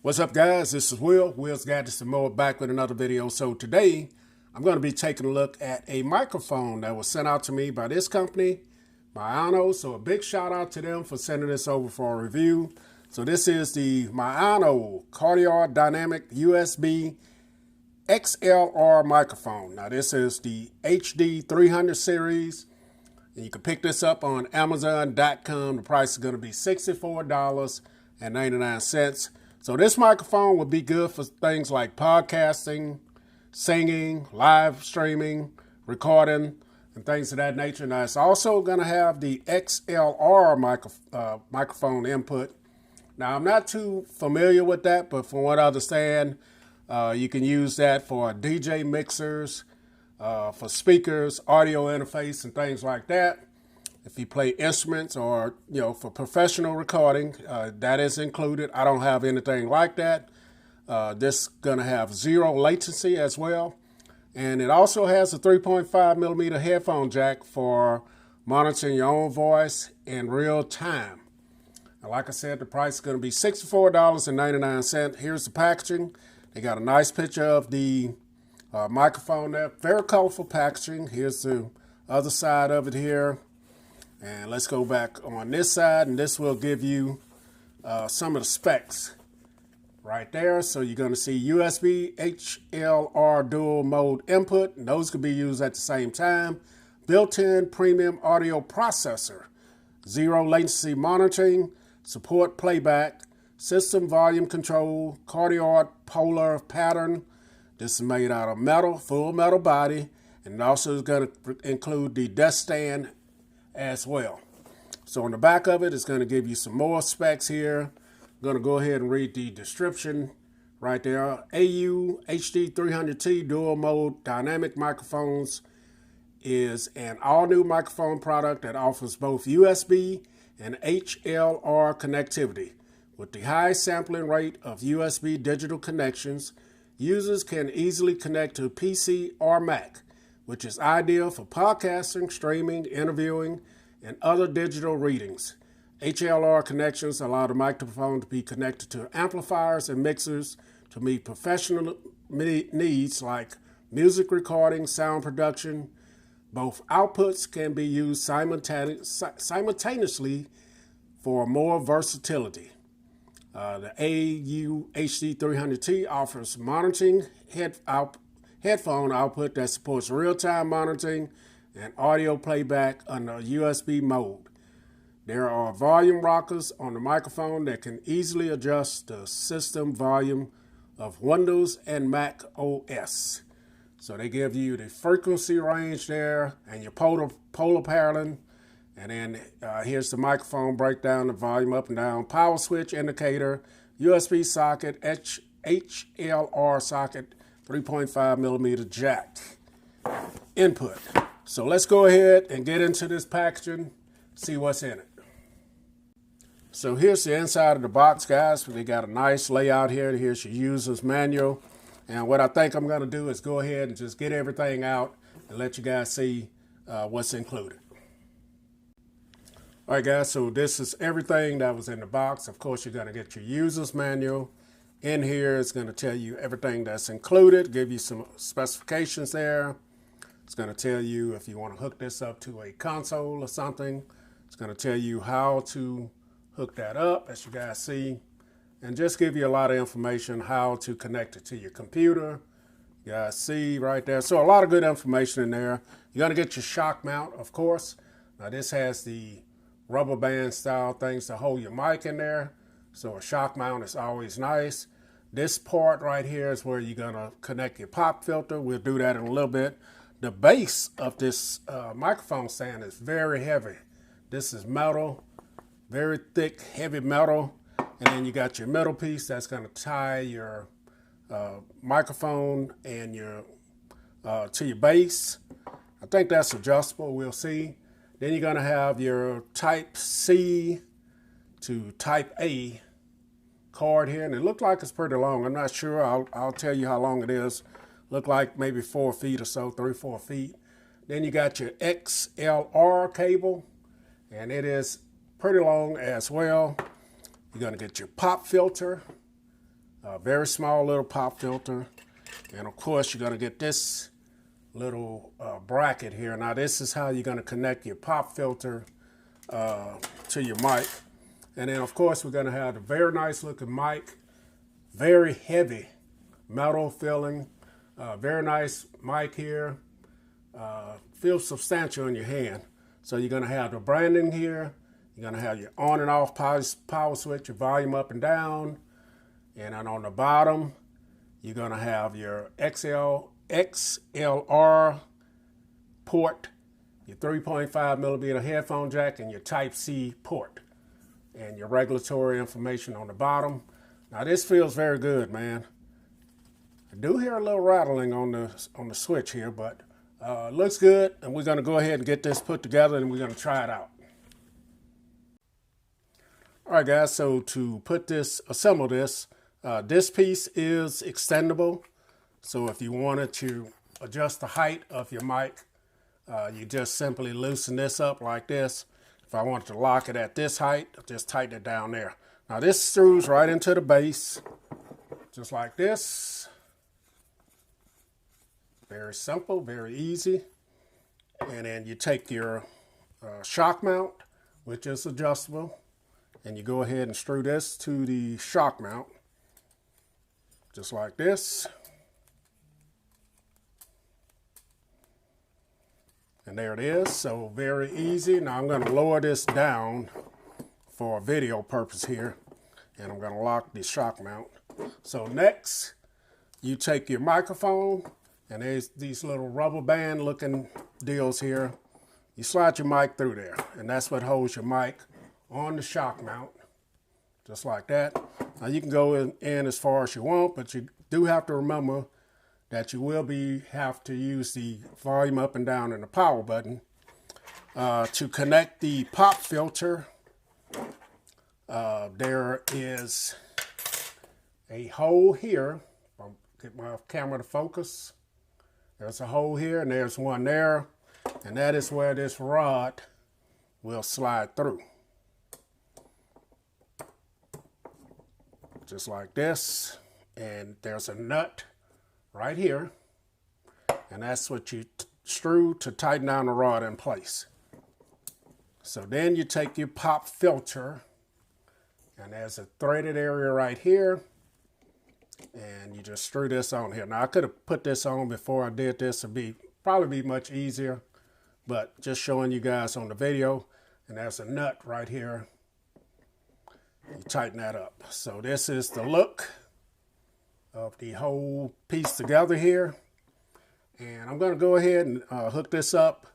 What's up, guys? This is Will. Will's Gadgets and More, back with another video. So today, I'm going to be taking a look at a microphone that was sent out to me by this company, Maono. So a big shout out to them for sending this over for a review. So this is the Maono Cardiac Dynamic USB XLR microphone. Now this is the HD 300 series. And you can pick this up on Amazon.com. The price is going to be $64.99. So this microphone would be good for things like podcasting, singing, live streaming, recording, and things of that nature. Now it's also going to have the XLR microphone input. Now I'm not too familiar with that, but from what I understand, you can use that for DJ mixers, for speakers, audio interface, and things like that. If you play instruments or, for professional recording, that is included. I don't have anything like that. This is going to have zero latency as well. And it also has a 3.5 millimeter headphone jack for monitoring your own voice in real time. And like I said, the price is going to be $64.99. Here's the packaging. They got a nice picture of the microphone there. Very colorful packaging. Here's the other side of it here. And let's go back on this side, and this will give you some of the specs right there. So you're going to see USB, XLR dual mode input, and those can be used at the same time. Built-in premium audio processor, zero latency monitoring, support playback, system volume control, cardiac polar pattern. This is made out of metal, full metal body, and it also is going to include the desk stand as well. So on the back of it, it's going to give you some more specs here. I'm going to go ahead and read the description right there. AU HD 300T dual mode dynamic microphones is an all-new microphone product that offers both USB and HLR connectivity. With the high sampling rate of USB digital connections, users can easily connect to PC or Mac, which is ideal for podcasting, streaming, interviewing, and other digital readings. HLR connections allow the microphone to be connected to amplifiers and mixers to meet professional needs like music recording, sound production. Both outputs can be used simultaneously for more versatility. The AU HD 300T offers monitoring headphone output that supports real-time monitoring and audio playback under USB mode. There are volume rockers on the microphone that can easily adjust the system volume of Windows and Mac OS. So they give you the frequency range there and your polar pattern. And then here's the microphone breakdown, the volume up and down, power switch indicator, USB socket, HLR socket, 3.5 millimeter jack input. So let's go ahead and get into this packaging, see what's in it. So here's the inside of the box, guys. They got a nice layout here. Here's your user's manual. And what I think I'm going to do is go ahead and just get everything out and let you guys see what's included. All right, guys, so this is everything that was in the box. Of course, you're going to get your user's manual. In here, it's going to tell you everything that's included, give you some specifications there. It's going to tell you if you want to hook this up to a console or something. It's going to tell you how to hook that up, as you guys see, and just give you a lot of information how to connect it to your computer. You guys see right there. So a lot of good information in there. You're going to get your shock mount, of course. Now, this has the rubber band style things to hold your mic in there. So a shock mount is always nice. This part right here is where you're going to connect your pop filter. We'll do that in a little bit. The base of this microphone stand is very heavy. This is metal, very thick, heavy metal. And then you got your middle piece that's going to tie your microphone and your to your base. I think that's adjustable. We'll see. Then you're going to have your Type C to Type A cord here, and it looked like it's pretty long. I'm not sure. I'll tell you how long it is. Look like maybe 4 feet or so, 3-4 feet. Then you got your XLR cable, and it is pretty long as well. You're going to get your pop filter Very small little pop filter. And of course, you're going to get this little bracket here. Now, this is how you're going to connect your pop filter to your mic. And then, of course, we're going to have a very nice looking mic. Very heavy metal feeling. Very nice mic here. Feels substantial in your hand. So you're going to have the branding here. You're going to have your on and off power switch, your volume up and down. And then on the bottom, you're going to have your XLR port, your 3.5 millimeter headphone jack, and your Type-C port. And your regulatory information on the bottom. Now this feels very good, man. I do hear a little rattling on the switch here, but looks good. And we're going to go ahead and get this put together, and we're going to try it out. All right, guys. So to assemble this, this piece is extendable. So if you wanted to adjust the height of your mic, you just simply loosen this up like this. If I wanted to lock it at this height, just tighten it down there. Now this screws right into the base, just like this. Very simple, very easy. And then you take your shock mount, which is adjustable, and you go ahead and screw this to the shock mount, just like this. And there it is, so very easy. Now I'm going to lower this down for video purpose here, and I'm going to lock the shock mount. So next, you take your microphone, and there's these little rubber band looking deals here. You slide your mic through there, and that's what holds your mic on the shock mount, just like that. Now you can go in as far as you want, but you do have to remember that you will have to use the volume up and down and the power button. To connect the pop filter, there is a hole here. I'll get my camera to focus. There's a hole here and there's one there. And that is where this rod will slide through. Just like this. And there's a nut right here, and that's what you screw to tighten down the rod in place. So then you take your pop filter, and there's a threaded area right here, and you just screw this on here. Now I could have put this on before I did this. It'd probably be much easier, but just showing you guys on the video. And there's a nut right here. You tighten that up. So this is the look of the whole piece together here. And I'm going to go ahead and hook this up.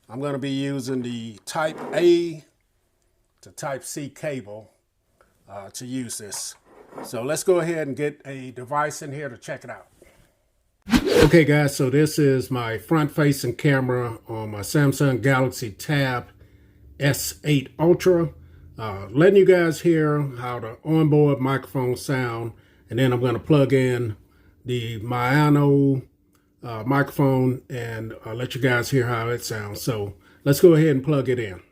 I'm going to be using the Type A to Type C cable to use this. So let's go ahead and get a device in here to check it out. Okay guys, so this is my front facing camera on my Samsung Galaxy Tab S8 Ultra. Letting you guys hear how the onboard microphone sound. And then I'm going to plug in the Maono microphone and let you guys hear how it sounds. So let's go ahead and plug it in.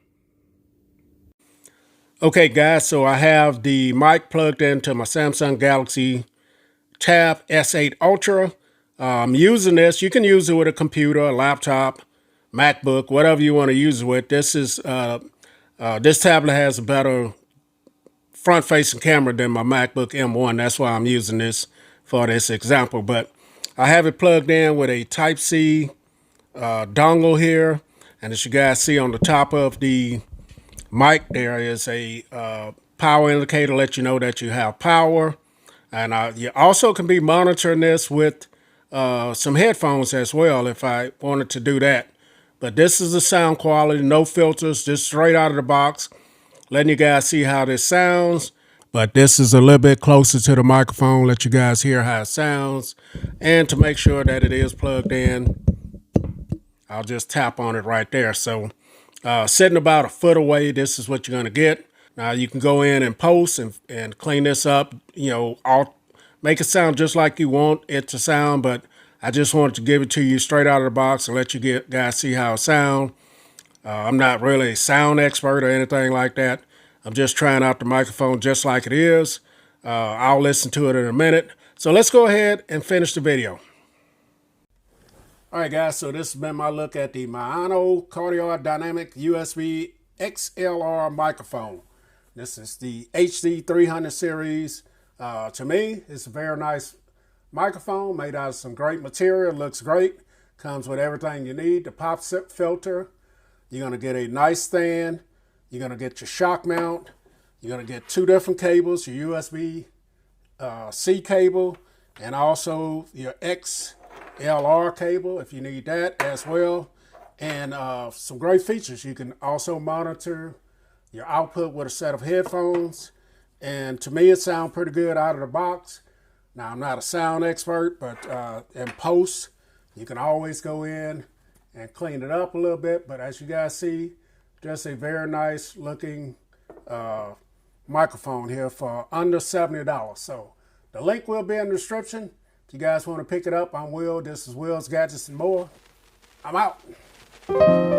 Okay, guys, so I have the mic plugged into my Samsung Galaxy Tab S8 Ultra. I'm using this. You can use it with a computer, a laptop, MacBook, whatever you want to use it with. This tablet has a better front-facing camera than my MacBook M1. That's why I'm using this for this example. But I have it plugged in with a Type-C dongle here. And as you guys see on the top of the mic, there is a power indicator to let you know that you have power. And you also can be monitoring this with some headphones as well if I wanted to do that. But this is the sound quality, no filters, just straight out of the box. Letting you guys see how this sounds, but this is a little bit closer to the microphone, let you guys hear how it sounds. And to make sure that it is plugged in, I'll just tap on it right there. So sitting about a foot away, this is what you're gonna get. Now you can go in and post and clean this up, you know, make it sound just like you want it to sound, but I just wanted to give it to you straight out of the box and let you guys see how it sounds. I'm not really a sound expert or anything like that. I'm just trying out the microphone just like it is. I'll listen to it in a minute. So let's go ahead and finish the video. All right, guys, so this has been my look at the Maono Cardiac Dynamic USB XLR microphone. This is the HD300 series. To me, it's a very nice microphone made out of some great material. Looks great. Comes with everything you need. The pop filter. You're going to get a nice stand. You're going to get your shock mount. You're going to get 2 different cables, your USB-C cable, and also your XLR cable if you need that as well. And some great features. You can also monitor your output with a set of headphones. And to me, it sounds pretty good out of the box. Now, I'm not a sound expert, but in post, you can always go in and clean it up a little bit. But as you guys see, just a very nice looking microphone here for under $70. So the link will be in the description. If you guys want to pick it up, I'm Will. This is Will's Gadgets and More. I'm out.